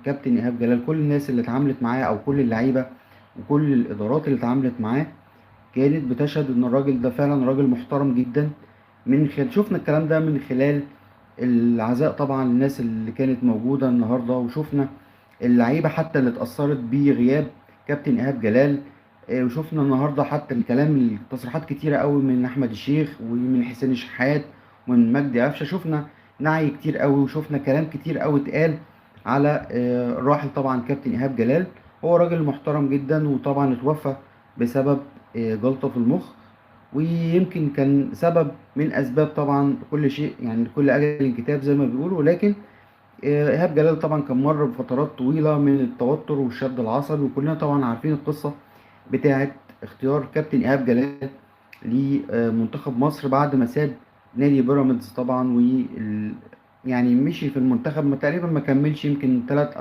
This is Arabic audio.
كابتن ايهاب جلال، كل الناس اللي اتعاملت معاه او كل اللعيبه وكل الادارات اللي اتعاملت معاه كانت بتشهد ان الراجل ده فعلا راجل محترم جدا. من خلال شفنا الكلام ده من خلال العزاء طبعا للناس اللي كانت موجودة النهاردة، وشفنا اللعيبة حتى اللي اتأثرت بغياب كابتن إيهاب جلال. وشفنا النهاردة حتى الكلام، التصريحات كتيرة قوي من أحمد الشيخ ومن حسين الشحات ومن مجدي قفشة. شفنا نعي كتير قوي وشفنا كلام كتير قوي اتقال على الراحل طبعا كابتن إيهاب جلال. هو راجل محترم جدا، وطبعا اتوفى بسبب جلطة في المخ، ويمكن كان سبب من اسباب طبعا كل شيء، يعني كل اجل كتاب زي ما بيقولوا. لكن ايهاب جلال طبعا كان مر بفترات طويله من التوتر والشد العصبي، وكلنا طبعا عارفين القصه بتاعه اختيار كابتن ايهاب جلال لمنتخب مصر بعد ما ساب نادي بيراميدز طبعا. يعني مشي في المنتخب، ما تقريبا ما كملش يمكن 3